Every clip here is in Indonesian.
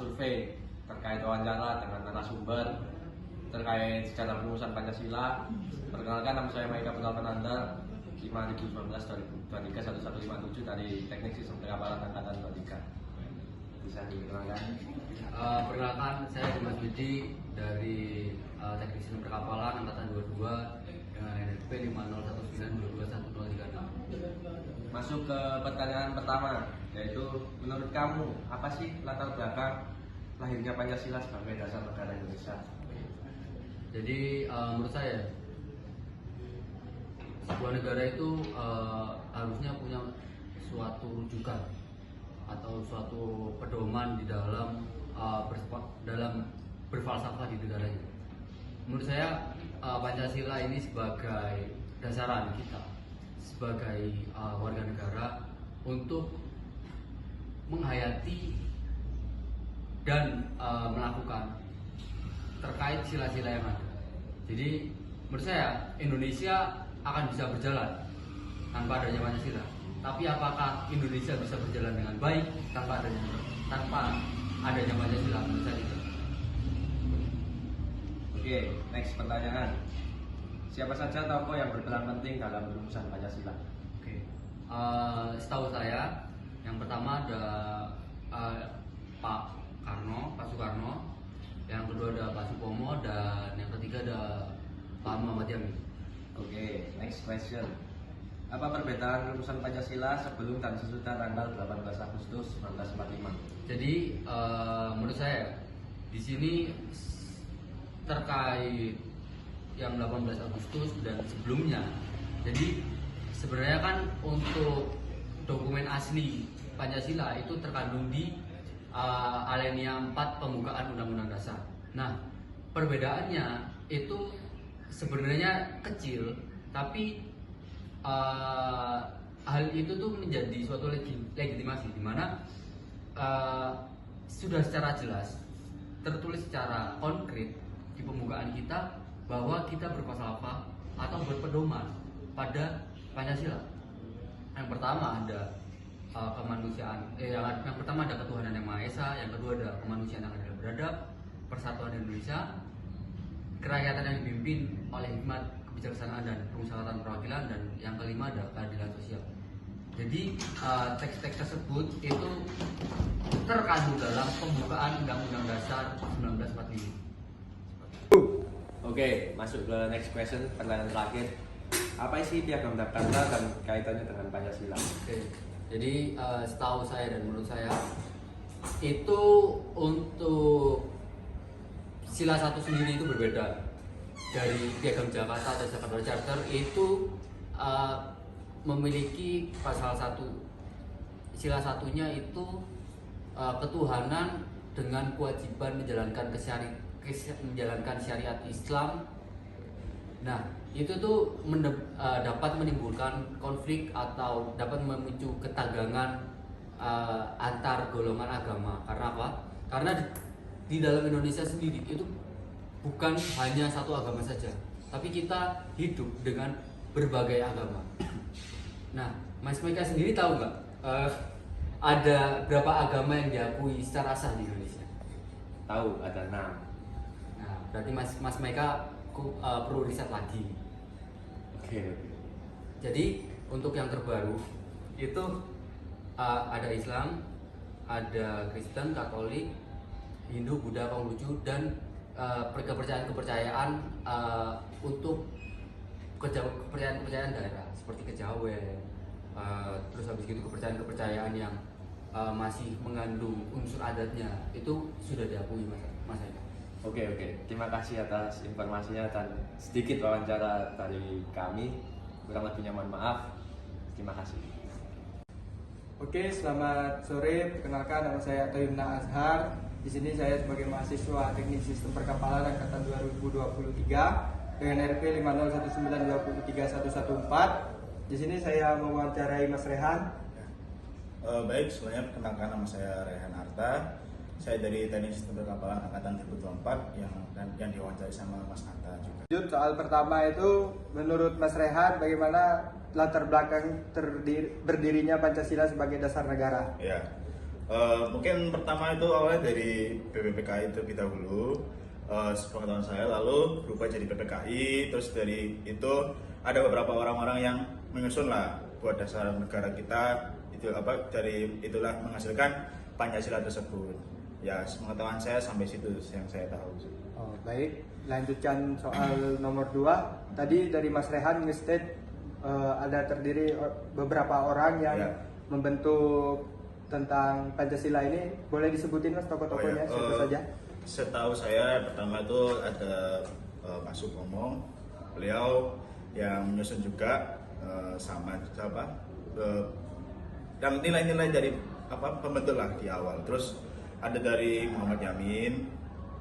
survei terkait wawancara dengan narasumber terkait sejarah perumusan Pancasila. Perkenalkan, nama saya Maika Putra Penanda, 5.19-2023-1157 dari Teknik Sistem Perkapalan Angkatan 23. Bisa dikenalkan? Perkenalkan, saya Dimas Widi dari Teknik Sistem Perkapalan Angkatan 22 dengan NRP 501922136. Masuk ke pertanyaan pertama, yaitu menurut kamu apa sih latar belakang lahirnya Pancasila sebagai dasar negara Indonesia? Jadi menurut saya sebuah negara itu harusnya punya suatu rujukan atau suatu pedoman di dalam berfalsafah di negaranya. Menurut saya Pancasila ini sebagai dasaran kita sebagai warga negara untuk menghayati dan melakukan terkait sila-sila yang ada. Jadi menurut saya Indonesia akan bisa berjalan tanpa adanya Pancasila. Tapi apakah Indonesia bisa berjalan dengan baik tanpa adanya Pancasila? Menurut saya tidak. Oke, next pertanyaan. Siapa saja tokoh yang berperan penting dalam perumusan Pancasila? Oke. Setahu saya yang pertama ada Pak Soekarno, yang kedua ada Pak Supomo, dan yang ketiga ada Pak Muhammad Yamin. Oke, next question. Apa perbedaan perumusan Pancasila sebelum dan sesudah tanggal 18 Agustus 1945? Jadi menurut saya di sini terkait yang 18 Agustus dan sebelumnya. Jadi sebenarnya kan untuk dokumen asli Pancasila itu terkandung di alinea 4 pembukaan Undang-Undang Dasar. Nah, perbedaannya itu sebenarnya kecil, tapi hal itu tuh menjadi suatu legitimasi di mana sudah secara jelas tertulis secara konkret di pembukaan kita bahwa kita berfalsafah atau berpedoman pada Pancasila. Yang pertama ada kemanusiaan, yang pertama ada ketuhanan yang Maha Esa, yang kedua ada kemanusiaan yang adil dan beradab, persatuan Indonesia, kerakyatan yang dipimpin oleh hikmat kebijaksanaan dan permusyawaratan perwakilan, dan yang kelima ada keadilan sosial. Jadi teks-teks tersebut itu terkandung dalam pembukaan Undang-Undang Dasar 1945. Oke, masuk ke next question, pertanyaan terakhir. Apa isi piagam Jakarta dan kaitannya dengan Pancasila? Oke. Jadi setahu saya dan menurut saya itu untuk sila 1 sendiri itu berbeda dari piagam Jakarta atau Jakarta Charter. Itu memiliki pasal 1, sila 1-nya itu ketuhanan dengan kewajiban menjalankan syariat Islam. Nah, itu tuh dapat menimbulkan konflik atau dapat memicu ketegangan antar golongan agama. Karena apa? Karena di dalam Indonesia sendiri itu bukan hanya satu agama saja, tapi kita hidup dengan berbagai agama. Nah, Mas Mika sendiri tahu nggak ada berapa agama yang diakui secara sah di Indonesia? Tahu, ada 6. Nah, berarti Mas Mika perlu riset lagi. Oke. Jadi untuk yang terbaru itu ada Islam, ada Kristen, Katolik, Hindu, Buddha, Konghucu, dan kepercayaan untuk kepercayaan daerah seperti Kejawen. Terus habis itu kepercayaan yang masih mengandung unsur adatnya itu sudah diakui Mas Eka. Oke. Terima kasih atas informasinya dan sedikit wawancara dari kami. Kurang lebihnya mohon maaf. Terima kasih. Oke, selamat sore. Perkenalkan, nama saya Toyumna Azhar. Di sini saya sebagai mahasiswa Teknik Sistem Perkapalan angkatan 2023 dengan RP 501923114. Di sini saya mewawancarai Mas Rehan. Baik, sebelumnya perkenalkan, nama saya Rehan Arta. Saya dari Teknik Sistem Perkapalan angkatan 2024 yang diwawancarai sama Mas Arta juga. Soal pertama itu, menurut Mas Rehan, bagaimana latar belakang berdirinya Pancasila sebagai dasar negara? Ya, Mungkin pertama itu awalnya dari BPPKI terlebih dahulu, sepengetahuan saya, lalu berubah jadi PPKI, terus dari itu ada beberapa orang-orang yang menyusun lah buat dasar negara kita, itu dari itulah menghasilkan Pancasila tersebut. Ya, sepengetahuan saya sampai situ yang saya tahu. Oh, baik, lanjutkan soal nomor 2. Tadi dari Mas Rehan nge-state ada terdiri beberapa orang yang Ya. membentuk tentang Pancasila ini. Boleh disebutin Mas tokoh-tokohnya siapa saja? Setahu saya pertama itu ada Pak Supomo, beliau yang menyusun juga sama siapa yang nilai-nilai dari pembentuk lah di awal. Terus ada dari Muhammad Yamin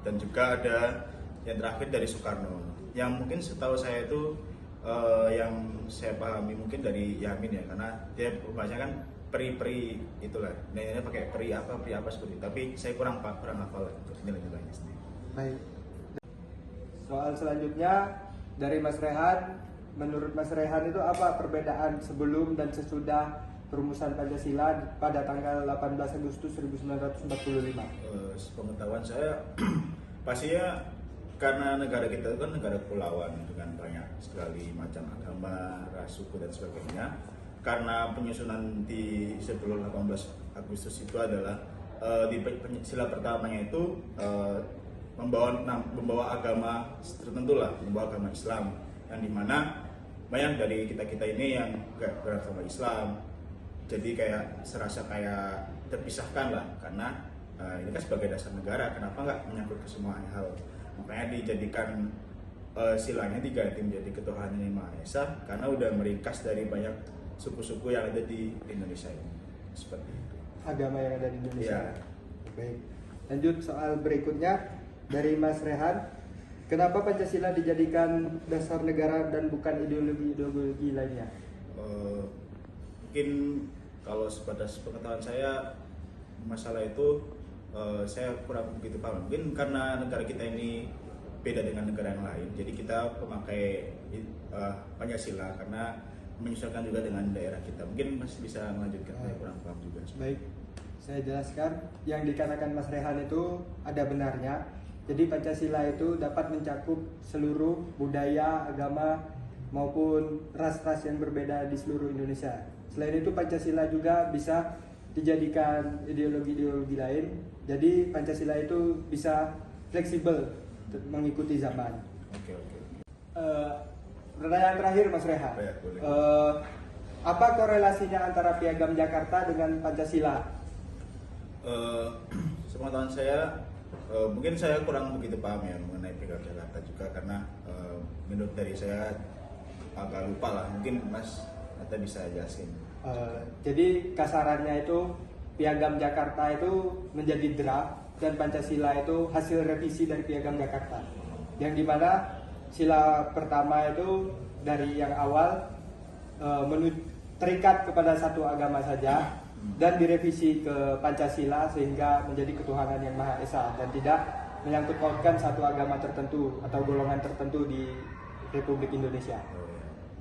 dan juga ada yang terakhir dari Soekarno. Yang mungkin setahu saya itu yang saya pahami mungkin dari Yamin ya, karena dia bahasanya kan peri itulah, nilainya pakai peri apa seperti itu. Tapi saya kurang hafal untuk nilai-nilainya sendiri. Baik. Soal selanjutnya dari Mas Rehan, menurut Mas Rehan itu apa perbedaan sebelum dan sesudah perumusan Pancasila pada tanggal 18 Agustus 1945? Sepengetahuan saya pastinya karena negara kita itu kan negara kepulauan dengan banyak sekali macam agama, ras, suku dan sebagainya. Karena penyusunan di sebelum 18 Agustus itu adalah di sila pertamanya itu membawa agama tertentu lah, membawa agama Islam, yang dimana banyak dari kita ini yang gak beragama Islam, jadi kayak serasa kayak terpisahkan lah, karena ini kan sebagai dasar negara, kenapa nggak menyangkut ke semua hal, makanya dijadikan silanya diganti menjadi ketuhanan yang Maha Esa, karena udah meringkas dari banyak suku-suku yang ada di Indonesia ini, seperti itu. Agama yang ada di Indonesia. Iya. Baik. Lanjut soal berikutnya dari Mas Rehan. Kenapa Pancasila dijadikan dasar negara dan bukan ideologi lainnya? Mungkin kalau sebatas pengetahuan saya masalah itu saya kurang begitu paham. Mungkin karena negara kita ini beda dengan negara yang lain, jadi kita memakai Pancasila karena menyesuaikan juga dengan daerah kita. Mungkin Mas bisa melanjutkan, saya kurang paham juga. Baik, saya jelaskan. Yang dikatakan Mas Rehan itu ada benarnya. Jadi Pancasila itu dapat mencakup seluruh budaya, agama maupun ras-ras yang berbeda di seluruh Indonesia. Selain itu Pancasila juga bisa dijadikan ideologi-ideologi lain. Jadi Pancasila itu bisa fleksibel mengikuti zaman. Oke. Pertanyaan terakhir Mas Rehan. Ya, boleh. Apa korelasinya antara Piagam Jakarta dengan Pancasila? Sepengetahuan saya, mungkin saya kurang begitu paham ya mengenai Piagam Jakarta juga, karena menurut dari saya agak lupa lah. Mungkin Mas Nata bisa jelasin. Jadi kasarannya itu Piagam Jakarta itu menjadi draft dan Pancasila itu hasil revisi dari Piagam Jakarta. Yang dimana sila pertama itu dari yang awal terikat kepada satu agama saja dan direvisi ke Pancasila sehingga menjadi ketuhanan yang Maha Esa dan tidak menyangkut pautkan satu agama tertentu atau golongan tertentu di Republik Indonesia.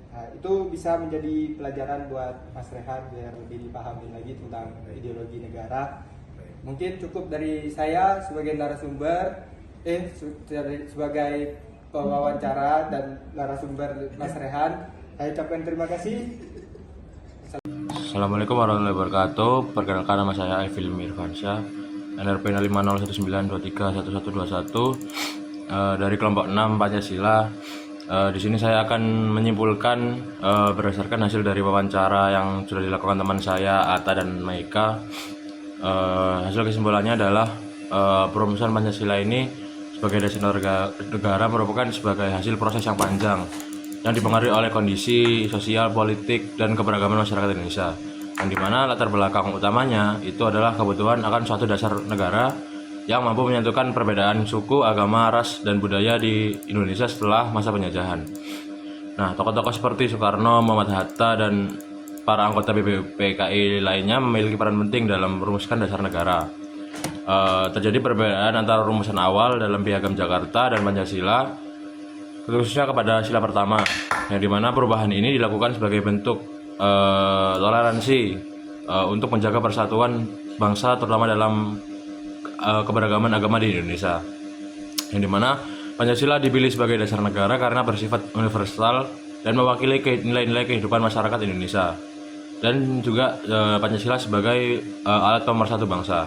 Nah, itu bisa menjadi pelajaran buat Mas Rehan biar lebih dipahami lagi tentang ideologi negara. Mungkin cukup dari saya sebagai narasumber, sebagai pewawancara dan narasumber Mas Rehan. Saya ucapkan terima kasih. Assalamualaikum warahmatullahi wabarakatuh. Perkenalkan, nama saya Evil Mirfansyah, NRP 50119231121 dari kelompok 6 Pancasila. Di sini saya akan menyimpulkan berdasarkan hasil dari wawancara yang sudah dilakukan teman saya Atta dan Maika. Hasil kesimpulannya adalah perumusan Pancasila ini sebagai dasar negara merupakan sebagai hasil proses yang panjang yang dipengaruhi oleh kondisi sosial, politik, dan keberagaman masyarakat Indonesia, yang dimana latar belakang utamanya itu adalah kebutuhan akan suatu dasar negara yang mampu menyatukan perbedaan suku, agama, ras, dan budaya di Indonesia setelah masa penjajahan. Nah, tokoh-tokoh seperti Soekarno, Muhammad Hatta, dan para anggota BPPKI lainnya memiliki peran penting dalam merumuskan dasar negara. Terjadi perbedaan antara rumusan awal dalam Piagam Jakarta dan Pancasila, khususnya kepada sila pertama, yang dimana perubahan ini dilakukan sebagai bentuk toleransi untuk menjaga persatuan bangsa terutama dalam keberagaman agama di Indonesia, yang dimana Pancasila dipilih sebagai dasar negara karena bersifat universal dan mewakili nilai-nilai kehidupan masyarakat Indonesia, dan juga Pancasila sebagai alat pemersatu bangsa.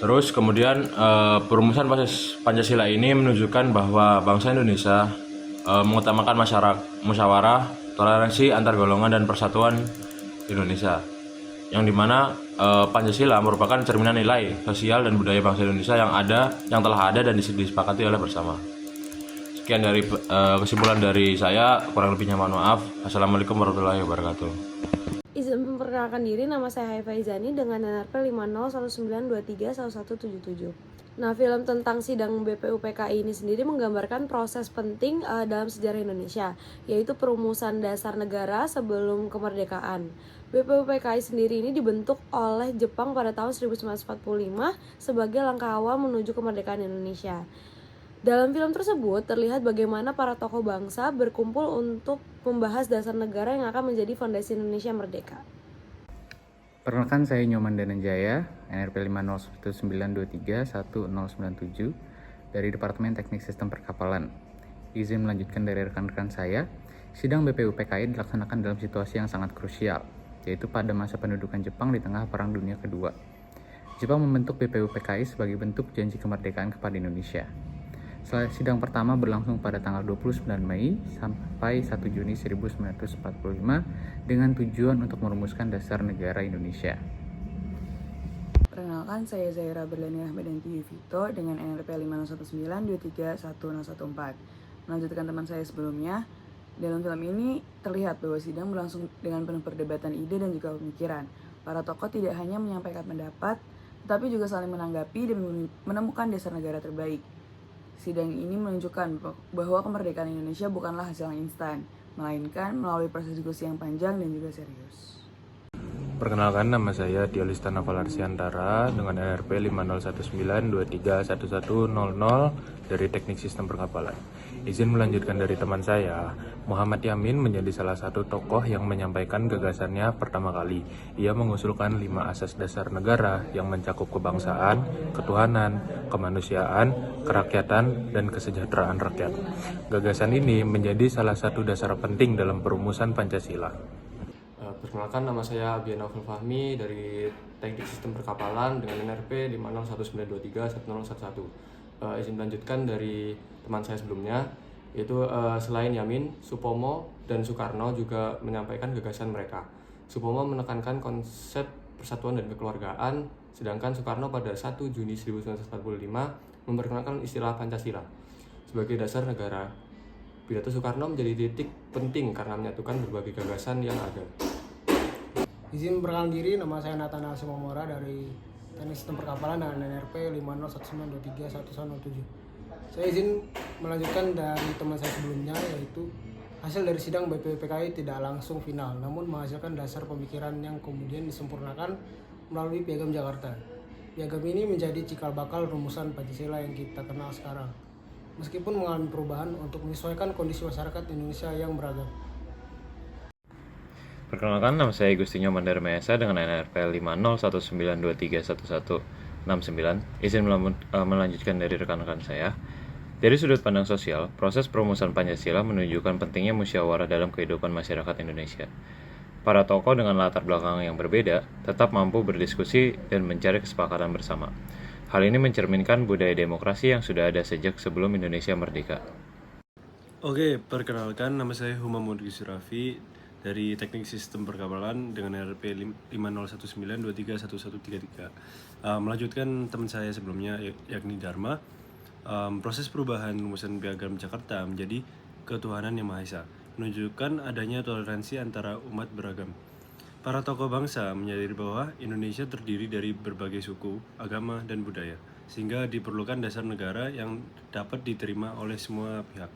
Terus kemudian perumusan Pancasila ini menunjukkan bahwa bangsa Indonesia mengutamakan musyawarah, toleransi antar golongan dan persatuan Indonesia, yang dimana Pancasila merupakan cerminan nilai sosial dan budaya bangsa Indonesia yang telah ada dan disepakati oleh bersama. Sekian dari kesimpulan dari saya, kurang lebihnya mohon maaf. Assalamualaikum warahmatullahi wabarakatuh. Izin memperkenalkan diri, nama saya Haifa Izani dengan NRP 5019231177. Nah, film tentang sidang BPUPKI ini sendiri menggambarkan proses penting dalam sejarah Indonesia, yaitu perumusan dasar negara sebelum kemerdekaan. BPUPKI sendiri ini dibentuk oleh Jepang pada tahun 1945 sebagai langkah awal menuju kemerdekaan Indonesia. Dalam film tersebut terlihat bagaimana para tokoh bangsa berkumpul untuk membahas dasar negara yang akan menjadi fondasi Indonesia merdeka. Perkenalkan, saya Nyoman Dananjaya, NRP 5019231097 dari Departemen Teknik Sistem Perkapalan. Izin melanjutkan dari rekan-rekan saya, sidang BPUPKI dilaksanakan dalam situasi yang sangat krusial, yaitu pada masa pendudukan Jepang di tengah Perang Dunia Kedua. Jepang membentuk BPUPKI sebagai bentuk janji kemerdekaan kepada Indonesia. Sidang pertama berlangsung pada tanggal 29 Mei sampai 1 Juni 1945 dengan tujuan untuk merumuskan dasar negara Indonesia. Perkenalkan, saya Zaira Berlani Ahmadanti Vito dengan NRP 5019231014. Melanjutkan teman saya sebelumnya, dalam film ini terlihat bahwa sidang berlangsung dengan penuh perdebatan ide dan juga pemikiran. Para tokoh tidak hanya menyampaikan pendapat, tetapi juga saling menanggapi dan menemukan dasar negara terbaik. Sidang ini menunjukkan bahwa kemerdekaan Indonesia bukanlah hasil yang instan, melainkan melalui proses diskusi yang panjang dan juga serius. Perkenalkan, nama saya Diolista Naval Arsiantara dengan NRP 5019231100 dari Teknik Sistem Perkapalan. Izin melanjutkan dari teman saya, Muhammad Yamin menjadi salah satu tokoh yang menyampaikan gagasannya pertama kali. Ia mengusulkan 5 asas dasar negara yang mencakup kebangsaan, ketuhanan, kemanusiaan, kerakyatan, dan kesejahteraan rakyat. Gagasan ini menjadi salah satu dasar penting dalam perumusan Pancasila. Perkenalkan, nama saya Abian Naufal Fahmi dari Teknik Sistem Perkapalan dengan NRP 5019231011. Izin melanjutkan dari teman saya sebelumnya, yaitu selain Yamin, Supomo dan Soekarno juga menyampaikan gagasan mereka. Supomo menekankan konsep persatuan dan kekeluargaan, sedangkan Soekarno pada 1 Juni 1945 memperkenalkan istilah Pancasila sebagai dasar negara. Pidato Soekarno menjadi titik penting karena menyatukan berbagai gagasan yang ada. Izin memperkenalkan diri, nama saya Nathanael Simomora dari Teknik Sistem Perkapalan dengan NRP 5019231107. Saya izin melanjutkan dari teman saya sebelumnya, yaitu hasil dari sidang BPUPKI tidak langsung final, namun menghasilkan dasar pemikiran yang kemudian disempurnakan melalui Piagam Jakarta. Piagam ini menjadi cikal bakal rumusan Pancasila yang kita kenal sekarang, meskipun mengalami perubahan untuk menyesuaikan kondisi masyarakat Indonesia yang beragam. Perkenalkan, nama saya Gustinyo Mandar Mayasa dengan NRP 5019231169. Izin melanjutkan dari rekan-rekan saya. Dari sudut pandang sosial, proses perumusan Pancasila menunjukkan pentingnya musyawarah dalam kehidupan masyarakat Indonesia. Para tokoh dengan latar belakang yang berbeda tetap mampu berdiskusi dan mencari kesepakatan bersama. Hal ini mencerminkan budaya demokrasi yang sudah ada sejak sebelum Indonesia merdeka. Oke, perkenalkan, nama saya Humamud Gisrafi dari Teknik Sistem Perkapalan dengan RP 5019231133. Melanjutkan teman saya sebelumnya, yakni Dharma. Proses perubahan rumusan Piagam Jakarta menjadi ketuhanan yang Maha Esa menunjukkan adanya toleransi antara umat beragam. Para tokoh bangsa menyadari bahwa Indonesia terdiri dari berbagai suku, agama, dan budaya, sehingga diperlukan dasar negara yang dapat diterima oleh semua pihak.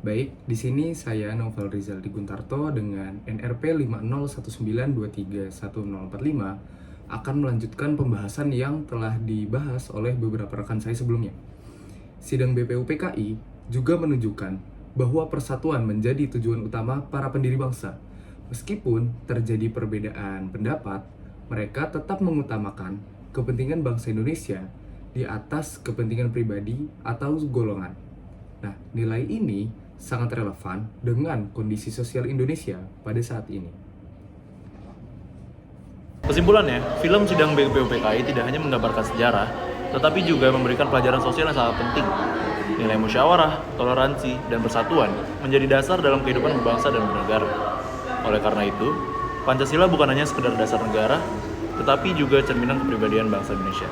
Baik, di sini saya Novel Rizal Guntarto dengan NRP 5019231045 akan melanjutkan pembahasan yang telah dibahas oleh beberapa rekan saya sebelumnya. Sidang BPUPKI juga menunjukkan bahwa persatuan menjadi tujuan utama para pendiri bangsa. Meskipun terjadi perbedaan pendapat, mereka tetap mengutamakan kepentingan bangsa Indonesia di atas kepentingan pribadi atau golongan. Nah, nilai ini sangat relevan dengan kondisi sosial Indonesia pada saat ini. Kesimpulannya, film Sidang BPUPKI tidak hanya menggambarkan sejarah, tetapi juga memberikan pelajaran sosial yang sangat penting. Nilai musyawarah, toleransi, dan persatuan menjadi dasar dalam kehidupan berbangsa dan bernegara. Oleh karena itu, Pancasila bukan hanya sekedar dasar negara, tetapi juga cerminan kepribadian bangsa Indonesia.